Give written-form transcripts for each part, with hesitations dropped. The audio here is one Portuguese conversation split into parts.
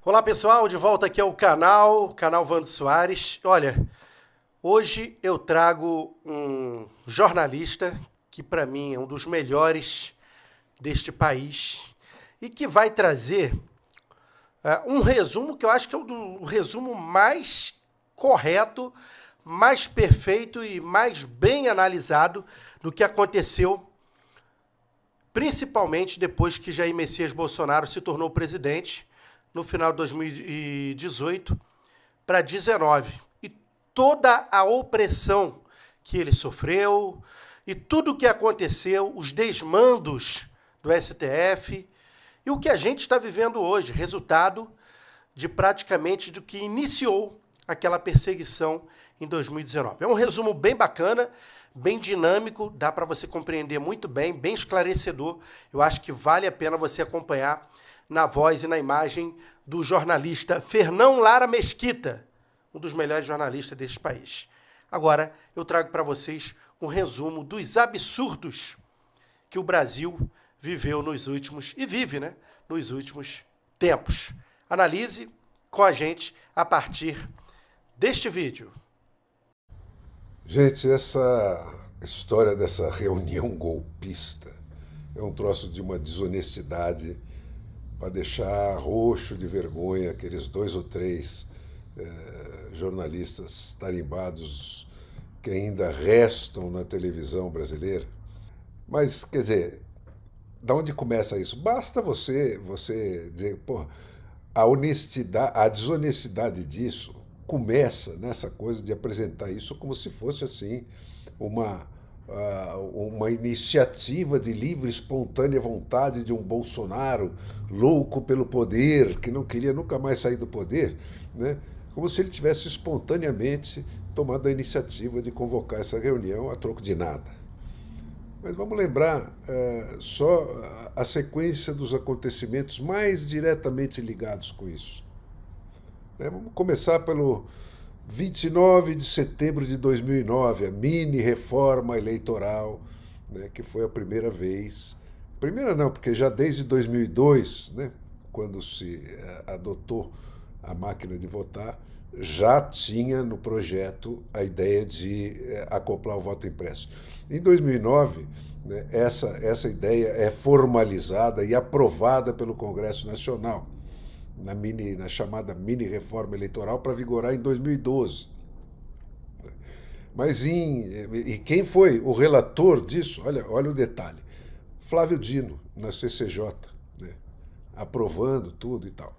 Olá pessoal, de volta aqui ao canal Vando Soares. Olha, hoje eu trago um jornalista que para mim é um dos melhores deste país e que vai trazer um resumo que eu acho que é o resumo mais correto, mais perfeito e mais bem analisado do que aconteceu, principalmente depois que Jair Messias Bolsonaro se tornou presidente no final de 2018 para 19. E toda a opressão que ele sofreu e tudo o que aconteceu, os desmandos do STF e o que a gente está vivendo hoje, resultado de praticamente do que iniciou aquela perseguição em 2019. É um resumo bem bacana, bem dinâmico, dá para você compreender muito bem, bem esclarecedor. Eu acho que vale a pena você acompanhar na voz e na imagem do jornalista Fernão Lara Mesquita, um dos melhores jornalistas deste país. Agora, eu trago para vocês um resumo dos absurdos que o Brasil viveu nos últimos, e vive, né, nos últimos tempos. Analise com a gente a partir deste vídeo. Gente, essa história dessa reunião golpista é um troço de uma desonestidade para deixar roxo de vergonha aqueles dois ou três jornalistas tarimbados que ainda restam na televisão brasileira. Mas, quer dizer, da onde começa isso? Basta você dizer, pô, a honestidade, a desonestidade disso começa nessa coisa de apresentar isso como se fosse assim uma uma iniciativa de livre, espontânea vontade de um Bolsonaro louco pelo poder, que não queria nunca mais sair do poder, né? Como se ele tivesse espontaneamente tomado a iniciativa de convocar essa reunião a troco de nada. Mas vamos lembrar só a sequência dos acontecimentos mais diretamente ligados com isso. Né? Vamos começar pelo 29 de setembro de 2009, a mini reforma eleitoral, né, que foi a primeira vez. Primeira não, porque já desde 2002, né, quando se adotou a máquina de votar, já tinha no projeto a ideia de acoplar o voto impresso. Em 2009, né, essa ideia é formalizada e aprovada pelo Congresso Nacional na chamada mini reforma eleitoral para vigorar em 2012. E quem foi o relator disso? Olha o detalhe. Flávio Dino, na CCJ, né, aprovando tudo e tal.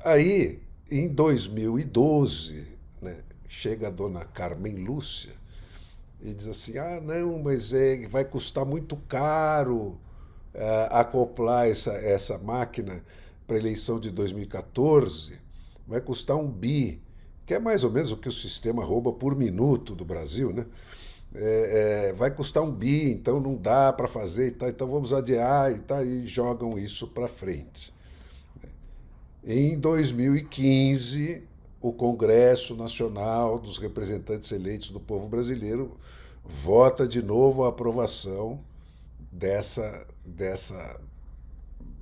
Aí, em 2012, né, chega a dona Carmen Lúcia e diz assim, não, mas vai custar muito caro acoplar essa máquina para a eleição de 2014, vai custar 1 bi, que é mais ou menos o que o sistema rouba por minuto do Brasil, né? Vai custar 1 bi, então não dá para fazer e tal, então vamos adiar e tal, e jogam isso para frente. Em 2015, o Congresso Nacional dos Representantes Eleitos do Povo Brasileiro vota de novo a aprovação dessa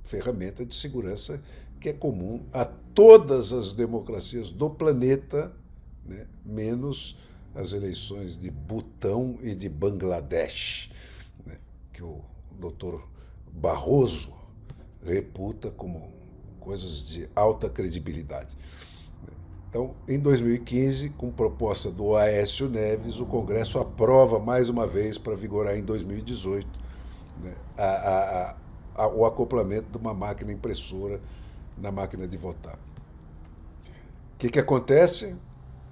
ferramenta de segurança que é comum a todas as democracias do planeta, né, menos as eleições de Butão e de Bangladesh, né, que o doutor Barroso reputa como coisas de alta credibilidade. Então, em 2015, com proposta do Aécio Neves, o Congresso aprova mais uma vez para vigorar em 2018, né, o acoplamento de uma máquina impressora na máquina de votar. O que acontece?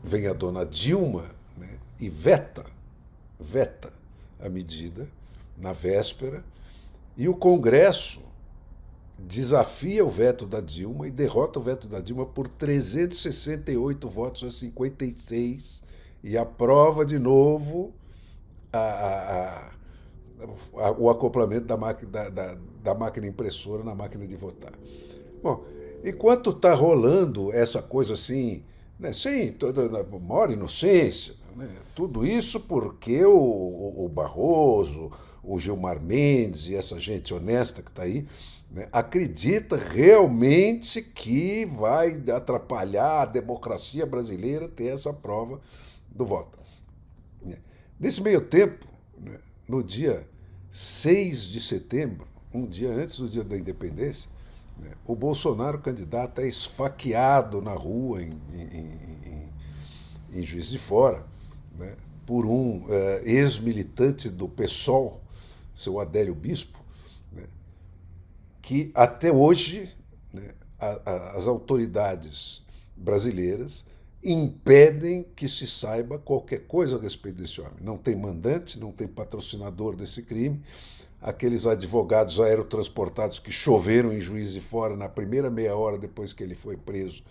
Vem a dona Dilma, né, e veta a medida na véspera, e o Congresso desafia o veto da Dilma e derrota o veto da Dilma por 368 votos a 56 e aprova de novo o acoplamento da máquina impressora na máquina de votar. Bom, enquanto está rolando essa coisa assim, né, sem toda a maior inocência, né, tudo isso porque o Barroso, o Gilmar Mendes e essa gente honesta que está aí né, acredita realmente que vai atrapalhar a democracia brasileira ter essa prova do voto. Nesse meio tempo, né, no dia 6 de setembro, um dia antes do dia da independência, né, o Bolsonaro, candidato, é esfaqueado na rua em Juiz de Fora, né, por um ex-militante do PSOL, seu Adélio Bispo, né, que até hoje, né, as autoridades brasileiras impedem que se saiba qualquer coisa a respeito desse homem. Não tem mandante, não tem patrocinador desse crime. Aqueles advogados aerotransportados que choveram em Juiz de Fora na primeira meia hora depois que ele foi preso,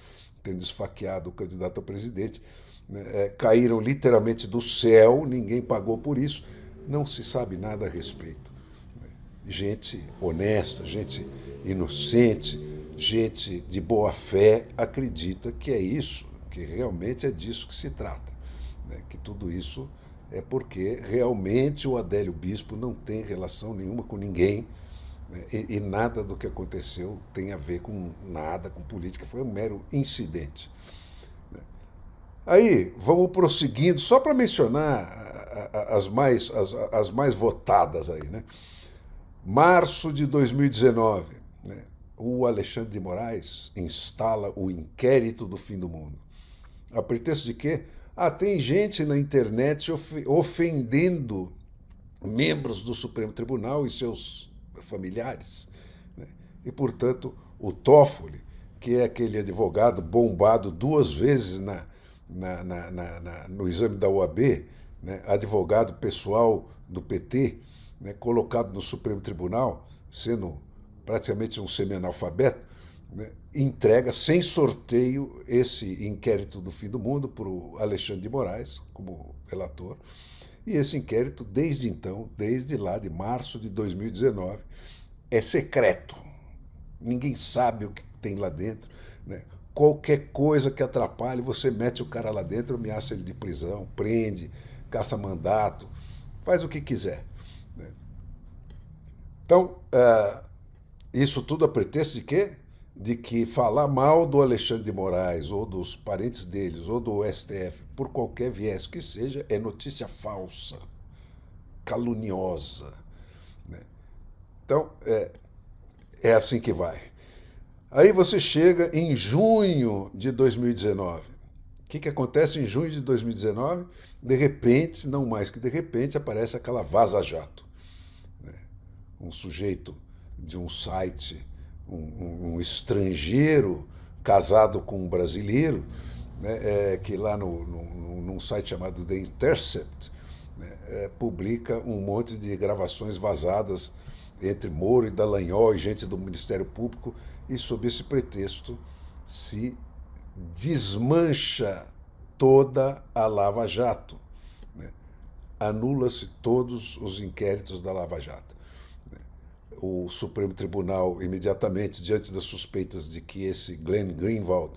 tendo esfaqueado o candidato a presidente, né, caíram literalmente do céu, ninguém pagou por isso, não se sabe nada a respeito. Gente honesta, gente inocente, gente de boa fé acredita que é isso, que realmente é disso que se trata, né? Que tudo isso é porque realmente o Adélio Bispo não tem relação nenhuma com ninguém, né? E nada do que aconteceu tem a ver com nada, com política, foi um mero incidente. Aí, vamos prosseguindo, só para mencionar as mais votadas aí, né? Março de 2019, né, o Alexandre de Moraes instala o inquérito do fim do mundo. A pretexto de quê? Tem gente na internet ofendendo membros do Supremo Tribunal e seus familiares, né? E, portanto, o Toffoli, que é aquele advogado bombado 2 vezes no exame da OAB, né, advogado pessoal do PT, né, colocado no Supremo Tribunal, sendo praticamente um semi-analfabeto, né, entrega sem sorteio esse inquérito do fim do mundo para o Alexandre de Moraes, como relator. E esse inquérito, desde então, desde lá de março de 2019, é secreto. Ninguém sabe o que tem lá dentro, né? Qualquer coisa que atrapalhe, você mete o cara lá dentro, ameaça ele de prisão, prende, caça mandato, faz o que quiser. Então, isso tudo a pretexto de quê? De que falar mal do Alexandre de Moraes, ou dos parentes deles, ou do STF, por qualquer viés que seja, é notícia falsa, caluniosa, né? Então, é assim que vai. Aí você chega em junho de 2019. O que acontece em junho de 2019? De repente, não mais que de repente, aparece aquela Vaza Jato. Um sujeito de um site, um estrangeiro casado com um brasileiro, né, que lá num site chamado The Intercept, né, publica um monte de gravações vazadas entre Moro e Dallagnol e gente do Ministério Público, e sob esse pretexto se desmancha toda a Lava Jato, né? Anula-se todos os inquéritos da Lava Jato. O Supremo Tribunal, imediatamente, diante das suspeitas de que esse Glenn Greenwald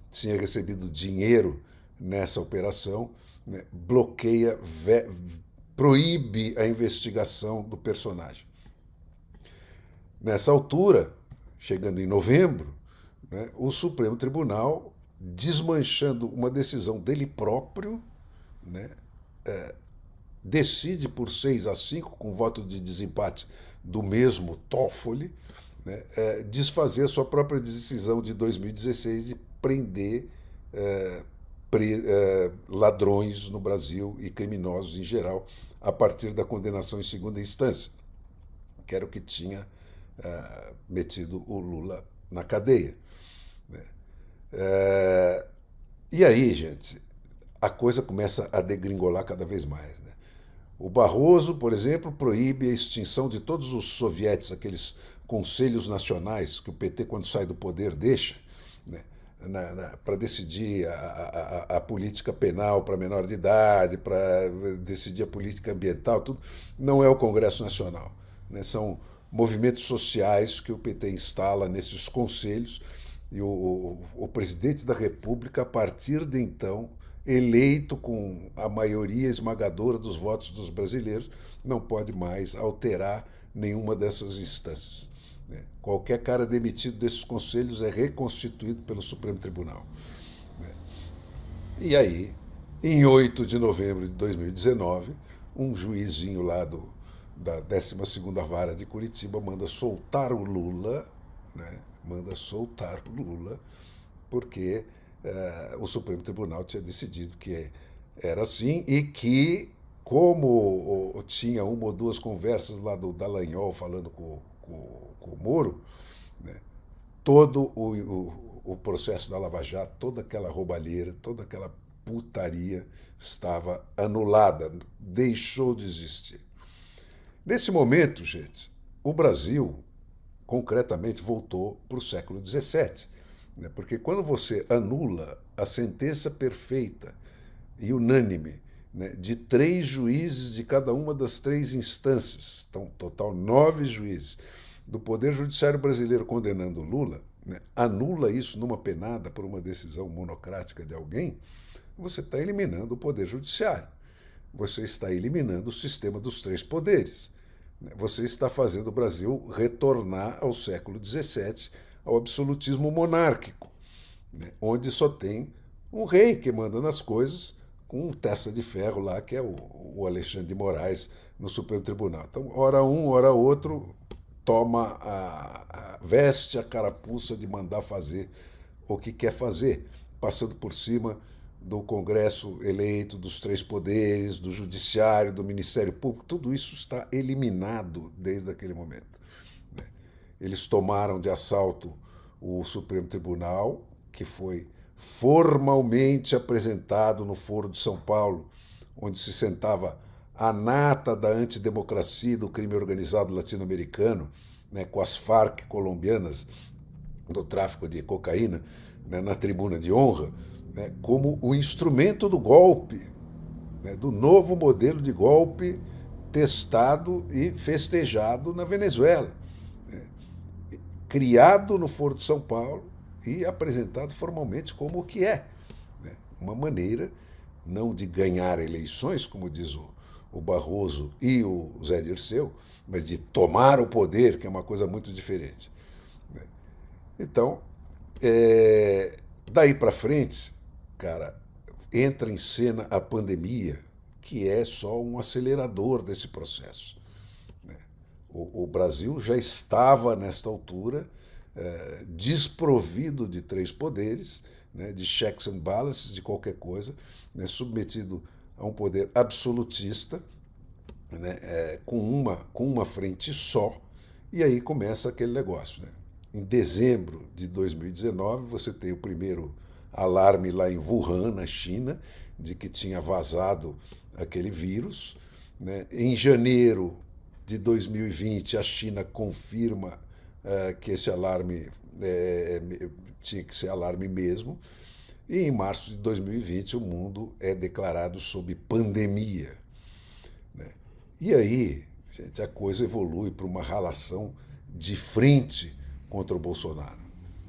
tinha recebido dinheiro nessa operação, né, bloqueia, proíbe a investigação do personagem. Nessa altura, chegando em novembro, né, o Supremo Tribunal, desmanchando uma decisão dele próprio, né, decide por 6-5, com voto de desempate do mesmo Toffoli, né, desfazer a sua própria decisão de 2016 de prender ladrões no Brasil e criminosos em geral, a partir da condenação em segunda instância, que era o que tinha metido o Lula na cadeia, né? E aí, gente, a coisa começa a degringolar cada vez mais, né? O Barroso, por exemplo, proíbe a extinção de todos os sovietes, aqueles conselhos nacionais que o PT, quando sai do poder, deixa, né, para decidir a política penal para menor de idade, para decidir a política ambiental, tudo. Não é o Congresso Nacional, né? São movimentos sociais que o PT instala nesses conselhos, e o presidente da República, a partir de então, eleito com a maioria esmagadora dos votos dos brasileiros, não pode mais alterar nenhuma dessas instâncias. né? Qualquer cara demitido desses conselhos é reconstituído pelo Supremo Tribunal. E aí, em 8 de novembro de 2019, um juizinho lá da 12ª Vara de Curitiba manda soltar o Lula, né? Manda soltar o Lula, porque o Supremo Tribunal tinha decidido que era assim e que, como tinha uma ou duas conversas lá do Dallagnol falando com o Moro, né? Todo o processo da Lava Jato, toda aquela roubalheira, toda aquela putaria estava anulada, deixou de existir. Nesse momento, gente, o Brasil, concretamente, voltou para o século XVII. Né? Porque quando você anula a sentença perfeita e unânime, né, de 3 juízes de cada uma das 3 instâncias, então, total 9 juízes, do Poder Judiciário brasileiro condenando Lula, né, anula isso numa penada por uma decisão monocrática de alguém, você está eliminando o Poder Judiciário. Você está eliminando o sistema dos 3 poderes. Você está fazendo o Brasil retornar ao século XVII, ao absolutismo monárquico, né, onde só tem um rei que manda nas coisas, com um testa de ferro lá, que é o Alexandre de Moraes, no Supremo Tribunal. Então, ora um, ora outro, toma veste a carapuça de mandar fazer o que quer fazer, passando por cima do Congresso eleito, dos 3 poderes, do Judiciário, do Ministério Público. Tudo isso está eliminado desde aquele momento. Eles tomaram de assalto o Supremo Tribunal, que foi formalmente apresentado no Foro de São Paulo, onde se sentava a nata da antidemocracia e do crime organizado latino-americano, né, com as Farc colombianas do tráfico de cocaína, né, na tribuna de honra, né, como o instrumento do golpe, né, do novo modelo de golpe testado e festejado na Venezuela, né, criado no Foro de São Paulo e apresentado formalmente como o que é, né, uma maneira não de ganhar eleições, como diz o Barroso e o Zé Dirceu, mas de tomar o poder, que é uma coisa muito diferente. Então, daí para frente, cara, entra em cena a pandemia, que é só um acelerador desse processo. O Brasil já estava, nesta altura, desprovido de 3 poderes, né, de checks and balances, de qualquer coisa, né, submetido a um poder absolutista, né, com uma frente só, e aí começa aquele negócio. Né? Em dezembro de 2019, você tem o primeiro alarme lá em Wuhan, na China, de que tinha vazado aquele vírus. Né? Em janeiro de 2020, a China confirma que esse alarme tinha que ser alarme mesmo. E em março de 2020, o mundo é declarado sob pandemia. Né? E aí, gente, a coisa evolui para uma relação de frente contra o Bolsonaro.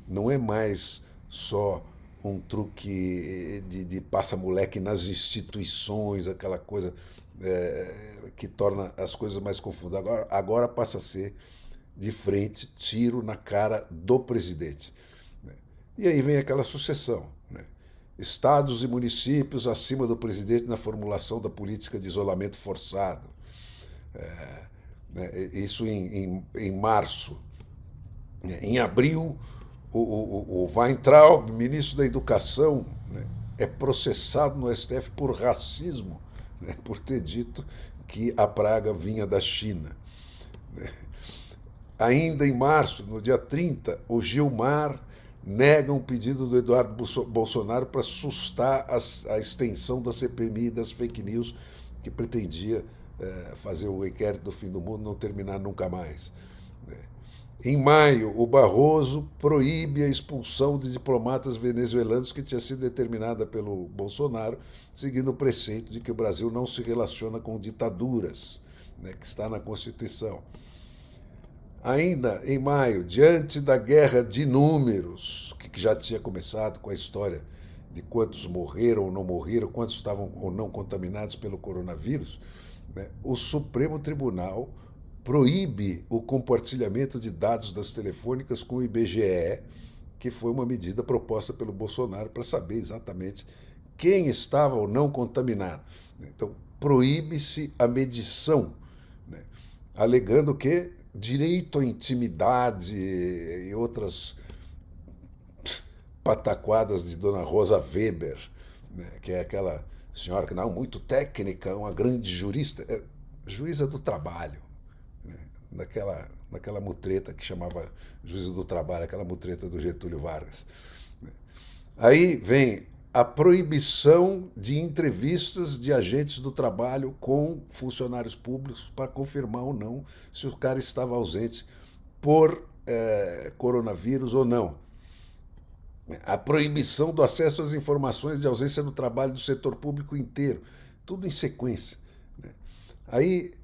Não é mais só um truque de passa-moleque nas instituições, aquela coisa que torna as coisas mais confusas. Agora passa a ser de frente, tiro na cara do presidente. E aí vem aquela sucessão. Né? Estados e municípios acima do presidente na formulação da política de isolamento forçado. Isso em março. Em abril, o Weintraub, ministro da Educação, né, é processado no STF por racismo, né, por ter dito que a praga vinha da China. Né. Ainda em março, no dia 30, o Gilmar nega um pedido do Eduardo Bolsonaro para sustar a extensão da CPMI das fake news, que pretendia fazer o inquérito do fim do mundo não terminar nunca mais. Em maio, o Barroso proíbe a expulsão de diplomatas venezuelanos que tinha sido determinada pelo Bolsonaro, seguindo o preceito de que o Brasil não se relaciona com ditaduras, né, que está na Constituição. Ainda em maio, diante da guerra de números, que já tinha começado com a história de quantos morreram ou não morreram, quantos estavam ou não contaminados pelo coronavírus, né, o Supremo Tribunal proíbe o compartilhamento de dados das telefônicas com o IBGE, que foi uma medida proposta pelo Bolsonaro para saber exatamente quem estava ou não contaminado. Então, proíbe-se a medição, né, alegando que direito à intimidade e outras pataquadas de Dona Rosa Weber, né, que é aquela senhora que não muito técnica, uma grande jurista, juíza do trabalho, né, naquela mutreta que chamava juíza do trabalho, aquela mutreta do Getúlio Vargas. Aí vem a proibição de entrevistas de agentes do trabalho com funcionários públicos para confirmar ou não se o cara estava ausente por coronavírus ou não. A proibição do acesso às informações de ausência no trabalho do setor público inteiro. Tudo em sequência. Aí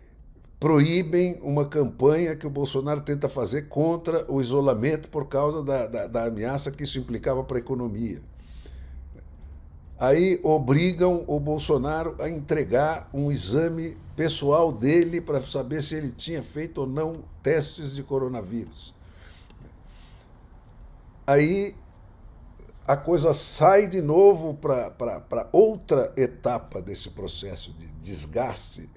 proíbem uma campanha que o Bolsonaro tenta fazer contra o isolamento por causa da ameaça que isso implicava para a economia. Aí obrigam o Bolsonaro a entregar um exame pessoal dele para saber se ele tinha feito ou não testes de coronavírus. Aí a coisa sai de novo para outra etapa desse processo de desgaste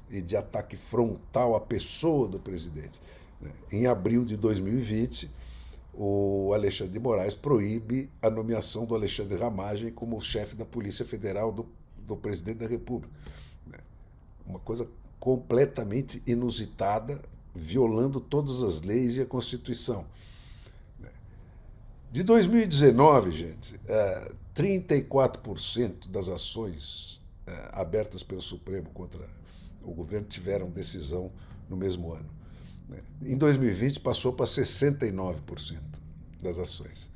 e de ataque frontal à pessoa do presidente. Em abril de 2020, o Alexandre de Moraes proíbe a nomeação do Alexandre Ramagem como chefe da Polícia Federal do presidente da República. Uma coisa completamente inusitada, violando todas as leis e a Constituição. De 2019, gente, 34% das ações abertas pelo Supremo contra o governo tiveram decisão no mesmo ano. Em 2020 passou para 69% das ações.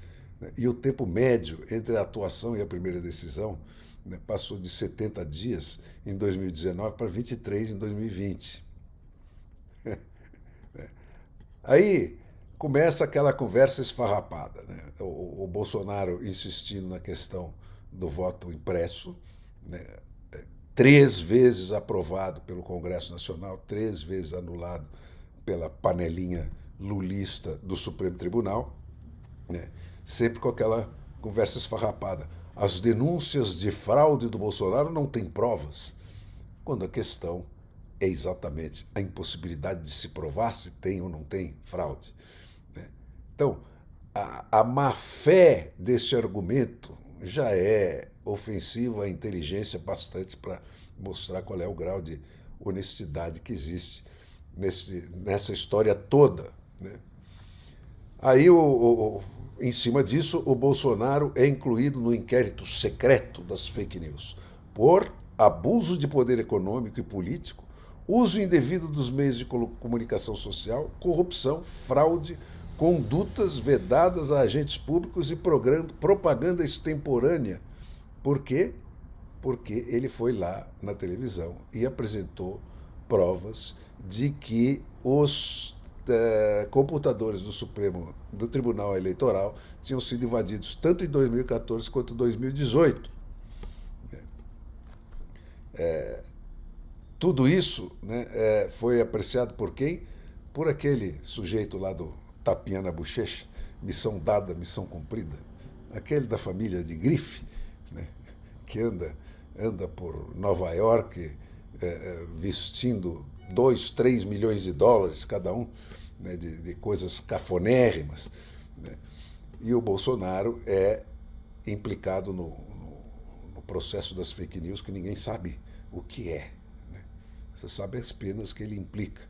E o tempo médio entre a atuação e a primeira decisão passou de 70 dias em 2019 para 23 em 2020. Aí começa aquela conversa esfarrapada, né? O Bolsonaro insistindo na questão do voto impresso, né? 3 vezes aprovado pelo Congresso Nacional, 3 vezes anulado pela panelinha lulista do Supremo Tribunal, né? Sempre com aquela conversa esfarrapada. As denúncias de fraude do Bolsonaro não têm provas, quando a questão é exatamente a impossibilidade de se provar se tem ou não tem fraude. Então, a má-fé desse argumento já é ofensiva à inteligência bastante para mostrar qual é o grau de honestidade que existe nessa história toda. Né? Aí, em cima disso, o Bolsonaro é incluído no inquérito secreto das fake news por abuso de poder econômico e político, uso indevido dos meios de comunicação social, corrupção, fraude, condutas vedadas a agentes públicos e propaganda extemporânea. Por quê? Porque ele foi lá na televisão e apresentou provas de que os computadores do Tribunal Eleitoral tinham sido invadidos tanto em 2014 quanto em 2018. Tudo isso, né, foi apreciado por quem? Por aquele sujeito lá do tapinha na bochecha, missão dada, missão cumprida. Aquele da família de grife, né, que anda por Nova York vestindo 2, 3 milhões de dólares cada um, né, de coisas cafonérrimas. Né? E o Bolsonaro é implicado no processo das fake news que ninguém sabe o que é. Né? Você sabe as penas que ele implica.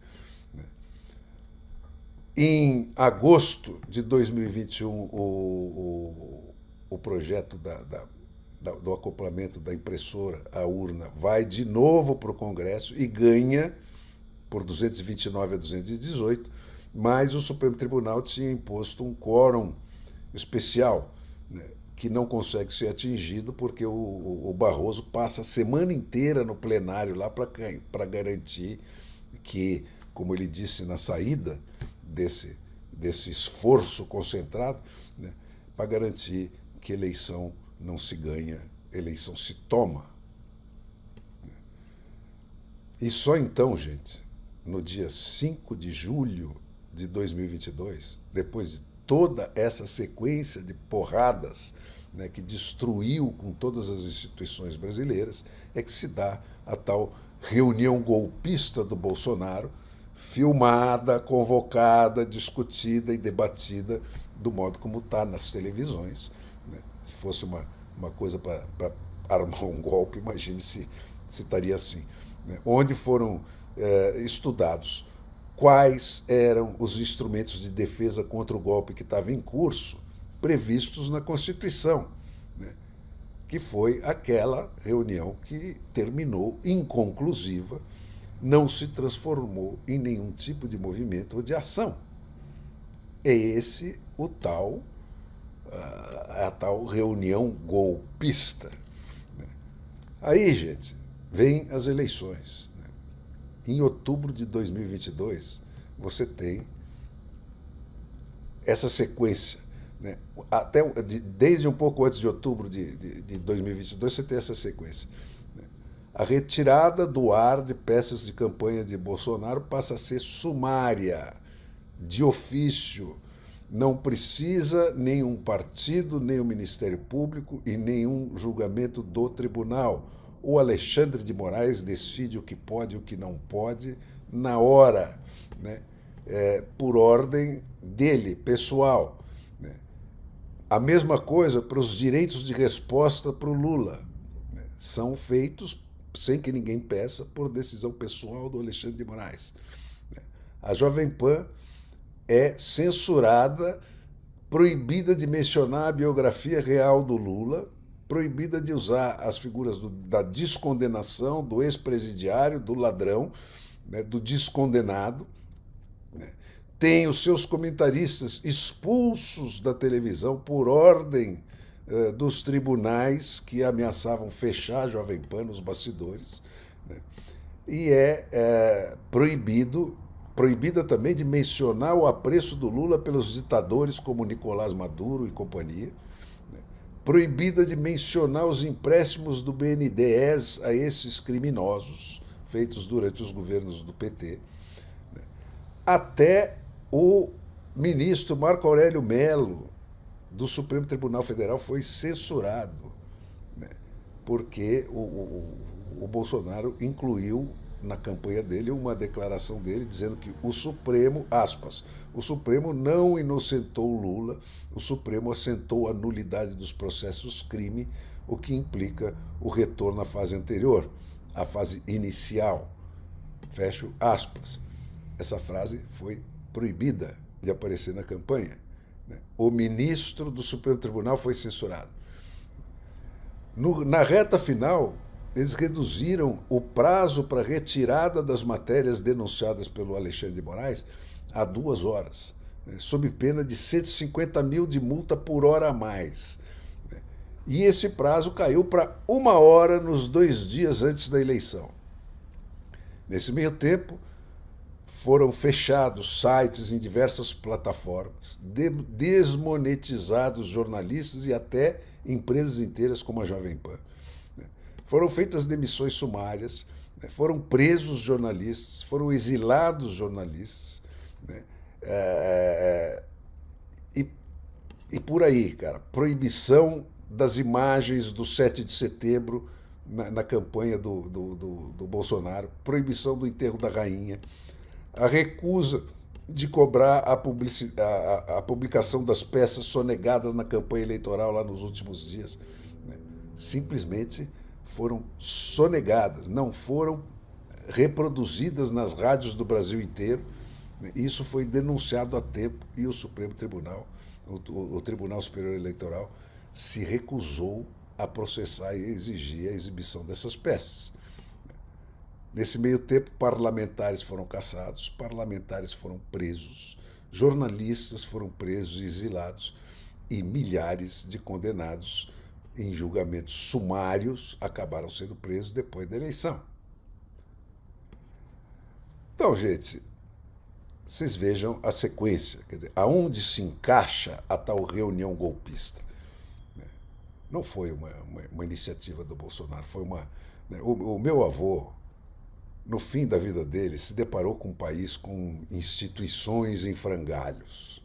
Em agosto de 2021, o projeto do acoplamento da impressora à urna vai de novo para o Congresso e ganha por 229 a 218, mas o Supremo Tribunal tinha imposto um quórum especial, né, que não consegue ser atingido porque o Barroso passa a semana inteira no plenário lá para garantir que, como ele disse na saída desse esforço concentrado, né, para garantir que eleição não se ganha, eleição se toma. E só então, gente, no dia 5 de julho de 2022, depois de toda essa sequência de porradas, né, que destruiu com todas as instituições brasileiras, é que se dá a tal reunião golpista do Bolsonaro, filmada, convocada, discutida e debatida do modo como está nas televisões. Né? Se fosse uma coisa para armar um golpe, imagine se estaria assim. Né? Onde foram estudados quais eram os instrumentos de defesa contra o golpe que estava em curso, previstos na Constituição, né? Que foi aquela reunião que terminou inconclusiva, não se transformou em nenhum tipo de movimento ou de ação. É esse o tal, a tal reunião golpista. Aí, gente, vem as eleições. Em outubro de 2022, você tem essa sequência. Né? Desde um pouco antes de outubro de 2022, você tem essa sequência. A retirada do ar de peças de campanha de Bolsonaro passa a ser sumária, de ofício. Não precisa nenhum partido, nem o Ministério Público e nenhum julgamento do tribunal. O Alexandre de Moraes decide o que pode e o que não pode na hora, né? Por ordem dele, pessoal. Né? A mesma coisa para os direitos de resposta para o Lula. Né? São feitos sem que ninguém peça, por decisão pessoal do Alexandre de Moraes. Né? A Jovem Pan é censurada, proibida de mencionar a biografia real do Lula, proibida de usar as figuras da descondenação, do ex-presidiário, do ladrão, né, do descondenado. Né. Tem os seus comentaristas expulsos da televisão por ordem dos tribunais que ameaçavam fechar a Jovem Pan nos bastidores. Né. E proibida também de mencionar o apreço do Lula pelos ditadores como Nicolás Maduro e companhia, proibida de mencionar os empréstimos do BNDES a esses criminosos feitos durante os governos do PT. Até o ministro Marco Aurélio Mello, do Supremo Tribunal Federal, foi censurado, né, porque o Bolsonaro incluiu na campanha dele uma declaração dele dizendo que o Supremo, aspas, o Supremo não inocentou o Lula, o Supremo assentou a nulidade dos processos crime, o que implica o retorno à fase anterior, à fase inicial. Fecho aspas. Essa frase foi proibida de aparecer na campanha. O ministro do Supremo Tribunal foi censurado. Na reta final, eles reduziram o prazo para retirada das matérias denunciadas pelo Alexandre de Moraes a 2 horas, sob pena de 150 mil de multa por hora a mais. E esse prazo caiu para 1 hora nos 2 dias antes da eleição. Nesse meio tempo, foram fechados sites em diversas plataformas, desmonetizados jornalistas e até empresas inteiras como a Jovem Pan. Foram feitas demissões sumárias, foram presos jornalistas, foram exilados jornalistas, né? E por aí, cara, proibição das imagens do 7 de setembro na campanha do Bolsonaro, proibição do enterro da rainha, a recusa de cobrar a publicação das peças sonegadas na campanha eleitoral lá nos últimos dias. Né? Simplesmente foram sonegadas, não foram reproduzidas nas rádios do Brasil inteiro. Isso foi denunciado a tempo e o Supremo Tribunal, o Tribunal Superior Eleitoral, se recusou a processar e exigir a exibição dessas peças. Nesse meio tempo, parlamentares foram caçados, parlamentares foram presos, jornalistas foram presos e exilados e milhares de condenados em julgamentos sumários acabaram sendo presos depois da eleição. Então, gente, vocês vejam a sequência, quer dizer, aonde se encaixa a tal reunião golpista. Não foi uma iniciativa do Bolsonaro, foi uma... O meu avô, no fim da vida dele, se deparou com um país com instituições em frangalhos.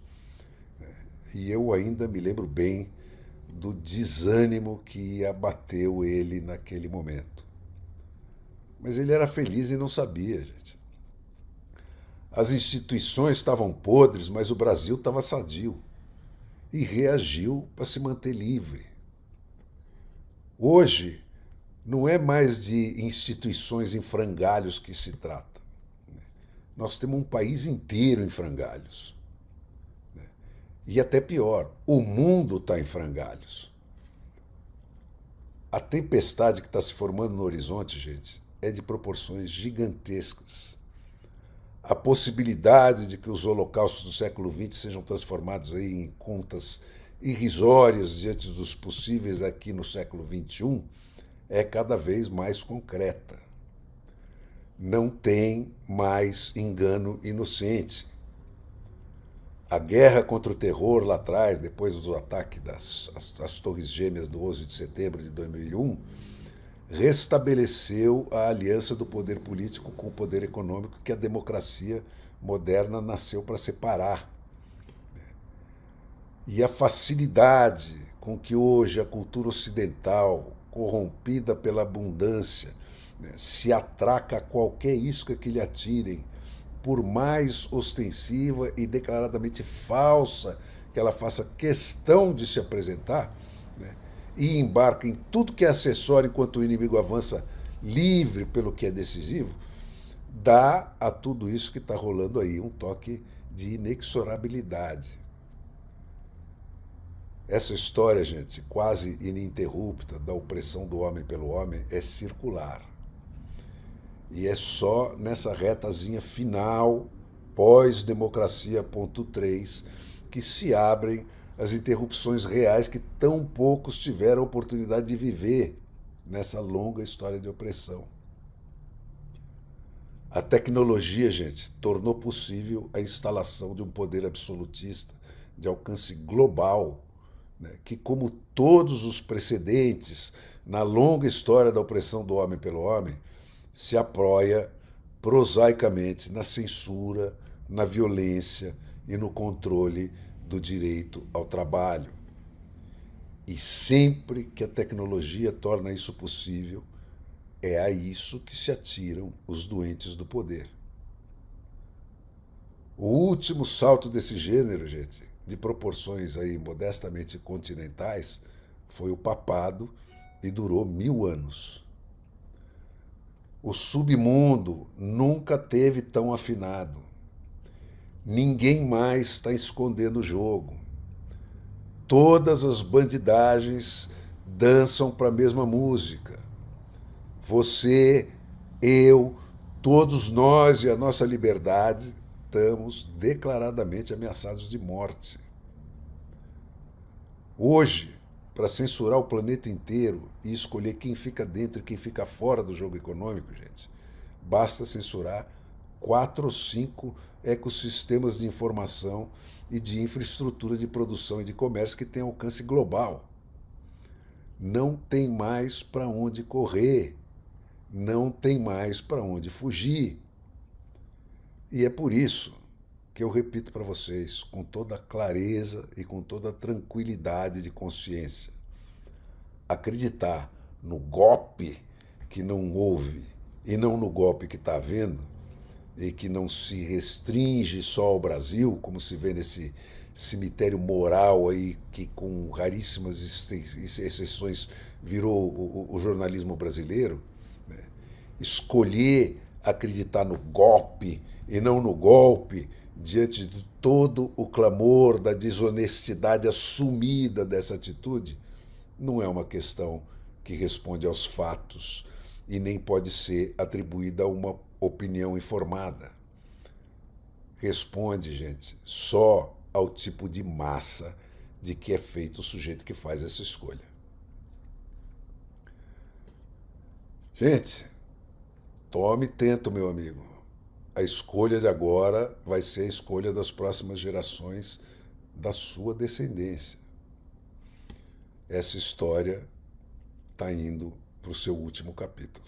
E eu ainda me lembro bem do desânimo que abateu ele naquele momento. Mas ele era feliz e não sabia, gente. As instituições estavam podres, mas o Brasil estava sadio. E reagiu para se manter livre. Hoje, não é mais de instituições em frangalhos que se trata. Nós temos um país inteiro em frangalhos. E até pior, o mundo está em frangalhos. A tempestade que está se formando no horizonte, gente, é de proporções gigantescas. A possibilidade de que os holocaustos do século XX sejam transformados aí em contas irrisórias diante dos possíveis aqui no século XXI é cada vez mais concreta. Não tem mais engano inocente. A guerra contra o terror lá atrás, depois do ataque das Torres Gêmeas do 11 de setembro de 2001, restabeleceu a aliança do poder político com o poder econômico que a democracia moderna nasceu para separar. E a facilidade com que hoje a cultura ocidental, corrompida pela abundância, se atraca a qualquer isca que lhe atirem, por mais ostensiva e declaradamente falsa que ela faça questão de se apresentar, e embarca em tudo que é acessório enquanto o inimigo avança livre pelo que é decisivo, dá a tudo isso que está rolando aí um toque de inexorabilidade. Essa história, gente, quase ininterrupta da opressão do homem pelo homem é circular. E é só nessa retazinha final, pós-democracia ponto 3, que se abrem as interrupções reais que tão poucos tiveram a oportunidade de viver nessa longa história de opressão. A tecnologia, gente, tornou possível a instalação de um poder absolutista de alcance global, que, como todos os precedentes na longa história da opressão do homem pelo homem, se apoia prosaicamente na censura, na violência e no controle do direito ao trabalho. E sempre que a tecnologia torna isso possível, é a isso que se atiram os doentes do poder. O último salto desse gênero, gente, de proporções aí modestamente continentais, foi o papado e durou 1000 anos. O submundo nunca teve tão afinado. Ninguém mais está escondendo o jogo. Todas as bandidagens dançam para a mesma música. Você, eu, todos nós e a nossa liberdade estamos declaradamente ameaçados de morte. Hoje, para censurar o planeta inteiro e escolher quem fica dentro e quem fica fora do jogo econômico, gente, basta censurar 4 ou 5 ecossistemas de informação e de infraestrutura de produção e de comércio que têm alcance global. Não tem mais para onde correr, não tem mais para onde fugir. E é por isso que eu repito para vocês, com toda clareza e com toda tranquilidade de consciência, acreditar no golpe que não houve e não no golpe que está havendo e que não se restringe só ao Brasil, como se vê nesse cemitério moral aí que com raríssimas exceções virou o jornalismo brasileiro, né? Escolher acreditar no golpe e não no golpe diante de todo o clamor da desonestidade assumida dessa atitude, não é uma questão que responde aos fatos e nem pode ser atribuída a uma opinião informada. Responde, gente, só ao tipo de massa de que é feito o sujeito que faz essa escolha. Gente, tome tento, meu amigo. A escolha de agora vai ser a escolha das próximas gerações da sua descendência. Essa história está indo para o seu último capítulo.